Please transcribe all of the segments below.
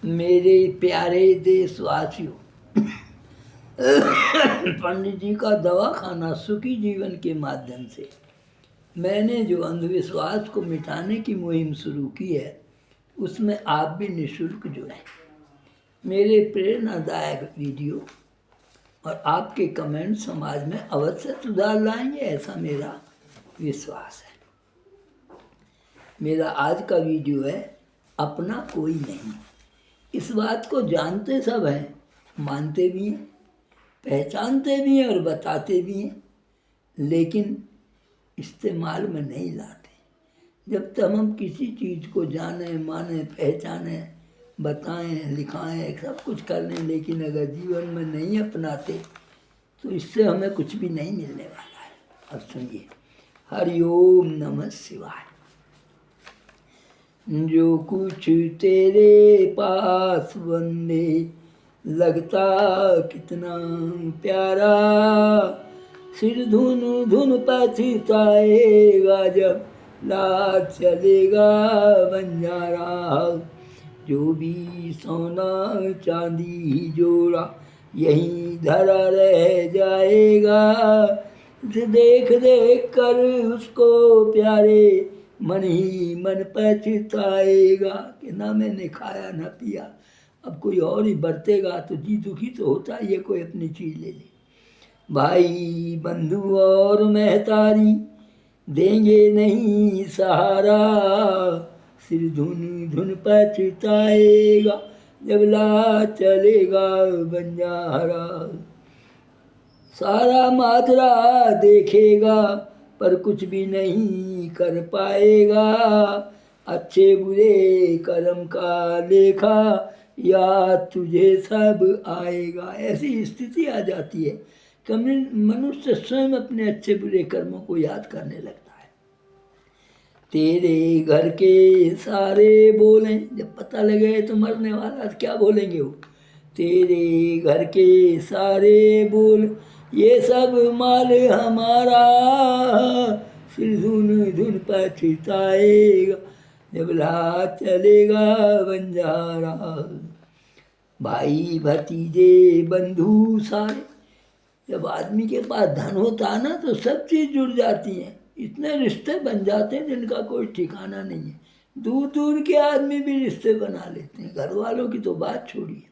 मेरे प्यारे देशवासियों, पंडित जी का दवाखाना सुखी जीवन के माध्यम से मैंने जो अंधविश्वास को मिटाने की मुहिम शुरू की है, उसमें आप भी निःशुल्क जुड़ें। मेरे प्रेरणादायक वीडियो और आपके कमेंट समाज में अवश्य सुधार लाएंगे, ऐसा मेरा विश्वास है। मेरा आज का वीडियो है अपना कोई नहीं। इस बात को जानते सब हैं, मानते भी हैं, पहचानते भी हैं और बताते भी हैं, लेकिन इस्तेमाल में नहीं लाते। जब तक हम किसी चीज़ को जाने, माने, पहचाने, बताएं, लिखाएं, सब कुछ कर लें, लेकिन अगर जीवन में नहीं अपनाते तो इससे हमें कुछ भी नहीं मिलने वाला है। अब सुनिए, हरिओम नमः शिवाय। जो कुछ तेरे पास वंदे लगता कितना प्यारा, सिर धुन धुन पछताएगा जब लाज चलेगा बंजारा। जो भी सोना चांदी जोड़ा यहीं धरा रह जाएगा, देख देख कर उसको प्यारे मन ही मन पछताएगा कि ना मैंने खाया ना पिया, अब कोई और ही बरतेगा तो जी दुखी तो होता ही है, कोई अपनी चीज़ ले ले। भाई बंधु और महतारी देंगे नहीं सहारा, सिर धुन धुन पछताएगा जब लाज चलेगा बंजारा। सारा माजरा देखेगा पर कुछ भी नहीं कर पाएगा, अच्छे बुरे कर्म का लेखा याद तुझे सब आएगा। ऐसी स्थिति आ जाती है कि मनुष्य स्वयं अपने अच्छे बुरे कर्मों को याद करने लगता है। तेरे घर के सारे बोलें, जब पता लगे तो मरने वाला क्या बोलेंगे वो, तेरे घर के सारे बोल ये सब माल हमारा, सिर धुन धुन पछताएगा जब लाज चलेगा बंजारा। भाई भतीजे बंधु सारे, जब आदमी के पास धन होता है ना तो सब चीज़ जुड़ जाती हैं, इतने रिश्ते बन जाते हैं जिनका कोई ठिकाना नहीं है। दूर दूर के आदमी भी रिश्ते बना लेते हैं, घर वालों की तो बात छोड़िए।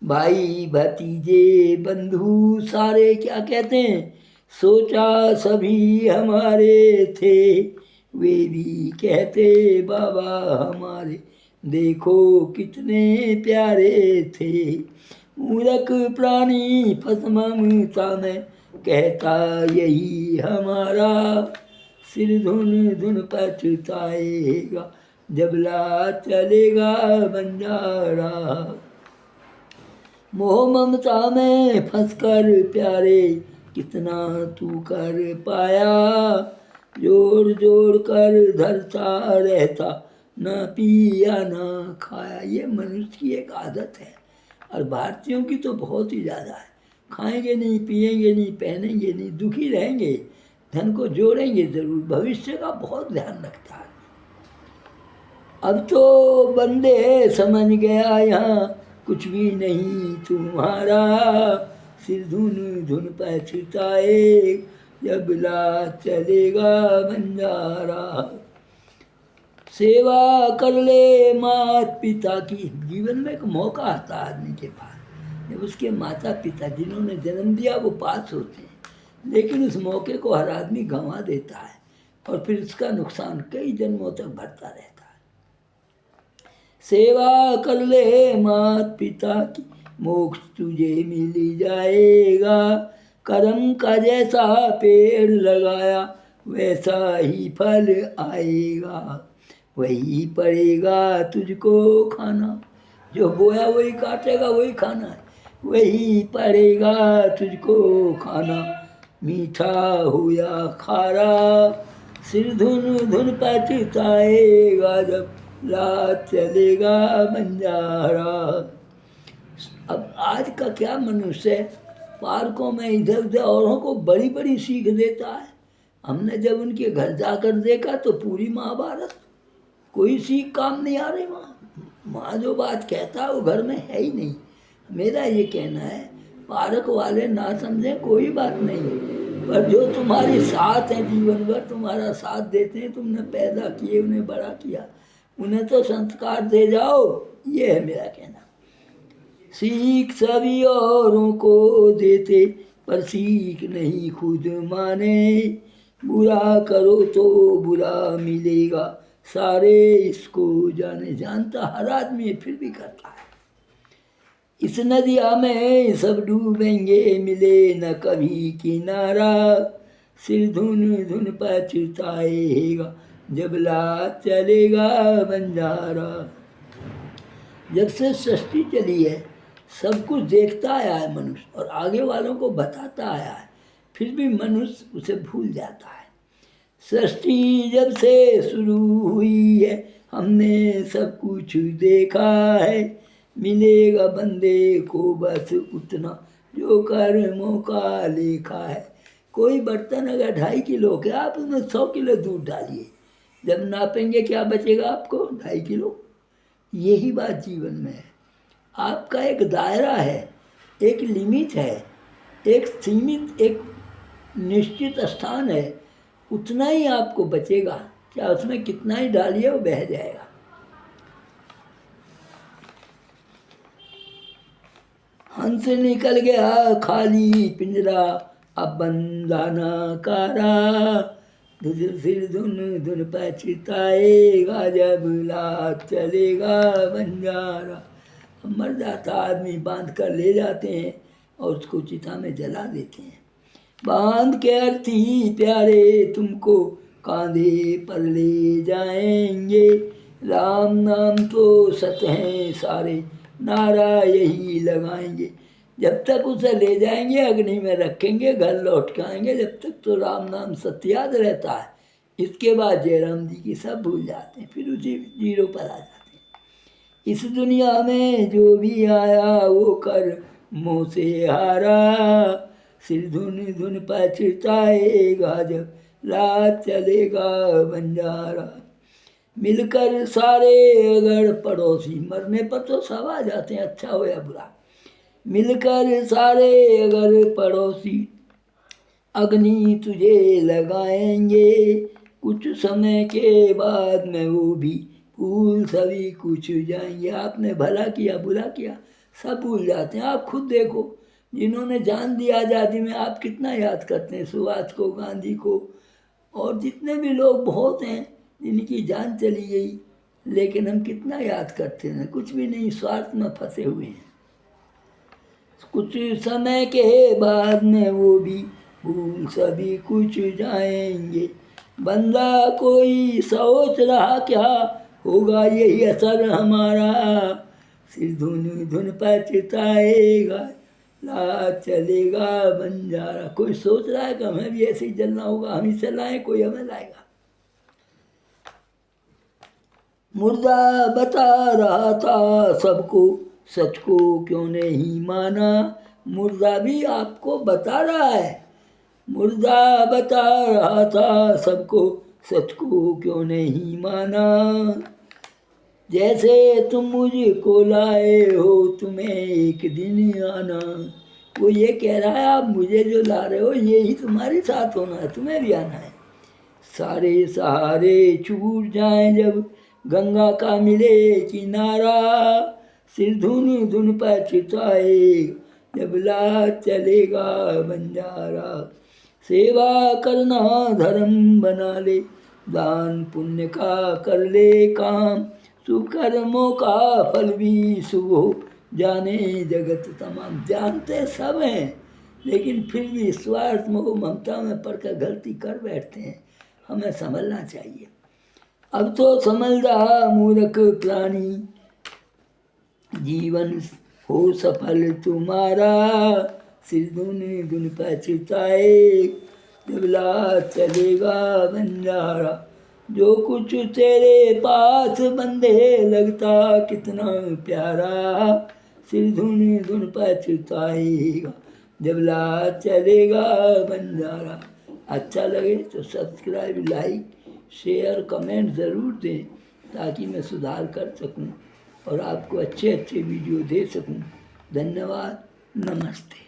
भाई भतीजे बंधु सारे क्या कहते हैं, सोचा सभी हमारे थे, वे भी कहते बाबा हमारे देखो कितने प्यारे थे। मूर्ख प्राणी फंस ममता में कहता यही हमारा, सिर धुन धुन पछताएगा जब लाज चलेगा बंजारा। मोह ममता में फंसकर प्यारे कितना तू कर पाया, जोड़ जोड़ कर धरता रहता न पिया न खाया। ये मनुष्य की एक आदत है और भारतीयों की तो बहुत ही ज़्यादा है। खाएंगे नहीं, पिएंगे नहीं, पहनेंगे नहीं, दुखी रहेंगे, धन को जोड़ेंगे ज़रूर, भविष्य का बहुत ध्यान रखता है। अब तो बंदे समझ गया यहाँ कुछ भी नहीं तुम्हारा, सिर धुन धुन पछताए जब लाज चलेगा बंजारा। सेवा कर ले माता पिता की, जीवन में एक मौका आता है आदमी के पास, जब उसके माता पिता जिन्होंने जन्म दिया वो पास होते हैं, लेकिन उस मौके को हर आदमी गंवा देता है और फिर उसका नुकसान कई जन्मों तक बढ़ता रहता है। सेवा कर ले माता पिता की, मोक्ष तुझे मिल जाएगा, कर्म का जैसा पेड़ लगाया वैसा ही फल आएगा, वही पड़ेगा तुझको खाना, जो बोया वही काटेगा, वही खाना है, वही पड़ेगा तुझको खाना, मीठा हो या खारा, सिर धुन धुन पछताएगा जब लाज चलेगा बंजारा। अब आज का क्या मनुष्य है, पार्कों में इधर उधर औरों को बड़ी बड़ी सीख देता है। हमने जब उनके घर जाकर देखा तो पूरी महाभारत, कोई सीख काम नहीं आ रही वहाँ। माँ जो बात कहता है वो घर में है ही नहीं। मेरा ये कहना है, पार्क वाले ना समझें कोई बात नहीं, पर जो तुम्हारे साथ हैं जीवन भर तुम्हारा साथ देते हैं, तुमने पैदा किए, उन्हें बड़ा किया, उन्हें तो संस्कार दे जाओ। ये है मेरा कहना। सीख सभी औरों को देते पर सीख नहीं खुद माने, बुरा करो तो बुरा मिलेगा सारे इसको जाने। जानता हर आदमी फिर भी करता है। इस नदिया में सब डूबेंगे मिले न कभी किनारा, सिर धुन धुन पछताएगा जब लात चलेगा बंजारा। जब से सृष्टि चली है सब कुछ देखता आया है मनुष्य और आगे वालों को बताता आया है, फिर भी मनुष्य उसे भूल जाता है। सृष्टि जब से शुरू हुई है हमने सब कुछ देखा है, मिलेगा बंदे को बस उतना जो कर्मों का लेखा है। कोई बर्तन अगर 2.5 किलो के, आप उसमें 100 किलो दूध डालिए, जब नापेंगे क्या बचेगा आपको? 2.5 किलो। यही बात जीवन में है। आपका एक दायरा है, एक लिमिट है, एक सीमित, एक निश्चित स्थान है, उतना ही आपको बचेगा। क्या उसमें कितना ही डालिए वो बह जाएगा। हंस निकल गया खाली पिंजरा अब बंदाना कारा, सिर धुन धुन पछताएगा जब लात चलेगा बंजारा। अब मर जाता आदमी, बांध कर ले जाते हैं और उसको चिता में जला देते हैं। बांध के अर्थी प्यारे तुमको कांधे पर ले जाएंगे, राम नाम तो सत हैं सारे नारा यही लगाएंगे। जब तक उसे ले जाएंगे अग्नि में रखेंगे, घर लौट के आएंगे, जब तक तो राम नाम सत्य याद रहता है। इसके बाद जयराम जी की सब भूल जाते हैं, फिर उसी जीरो पर आ जाते हैं। इस दुनिया में जो भी आया वो कर मुँह से हारा, सिर धुन धुन पछताएगा जब रात चलेगा बंजारा। मिलकर सारे अगर पड़ोसी, मरने पर तो सब आ जाते हैं, अच्छा हो या बुरा। मिलकर सारे अगर पड़ोसी अग्नि तुझे लगाएंगे, कुछ समय के बाद में वो भी भूल सभी कुछ जाएंगे। आपने भला किया बुरा किया सब भूल जाते हैं। आप खुद देखो, जिन्होंने जान दी आज़ादी में, आप कितना याद करते हैं सुभाष को, गांधी को, और जितने भी लोग बहुत हैं जिनकी जान चली गई, लेकिन हम कितना याद करते हैं। कुछ भी नहीं, स्वार्थ में फंसे हुए हैं। कुछ समय के बाद में वो भी भूल सभी कुछ जाएंगे। बंदा कोई सोच रहा क्या होगा यही असर हमारा, सिर धुन धुन पछताएगा रात चलेगा बंजारा। कोई सोच रहा है कि हमें भी ऐसे ही जलना होगा, हम ही चलाएं, कोई हमें लाएगा। मुर्दा बता रहा था सबको सच को क्यों नहीं माना, मुर्दा भी आपको बता रहा है। मुर्दा बता रहा था सबको सच को क्यों नहीं माना, जैसे तुम मुझको लाए हो तुम्हें एक दिन आना। वो ये कह रहा है आप मुझे जो ला रहे हो यही तुम्हारे साथ होना है, तुम्हें भी आना है। सारे सहारे छूट जाएं जब गंगा का मिले किनारा, सिर धुन धुन पछताएगा जब लात चलेगा बंजारा। सेवा करना धर्म बना ले, दान पुण्य का कर ले काम, सुकर्मों का फल भी शुभ हो जाने जगत तमाम। जानते सब हैं लेकिन फिर भी स्वार्थ मोह ममता में पड़कर गलती कर बैठते हैं। हमें समझना चाहिए। अब तो समझदार मूर्ख प्राणी, जीवन हो सफल तुम्हारा, सिर धुन धुन पछताए जब लात चलेगा बंजारा। जो कुछ तेरे पास बंदे लगता कितना प्यारा, सिर धुन धुन पछताएगा जब लात चलेगा बंजारा। अच्छा लगे तो सब्सक्राइब, लाइक, शेयर, कमेंट ज़रूर दें ताकि मैं सुधार कर सकूं। और आपको अच्छे अच्छे वीडियो दे सकूं। धन्यवाद, नमस्ते।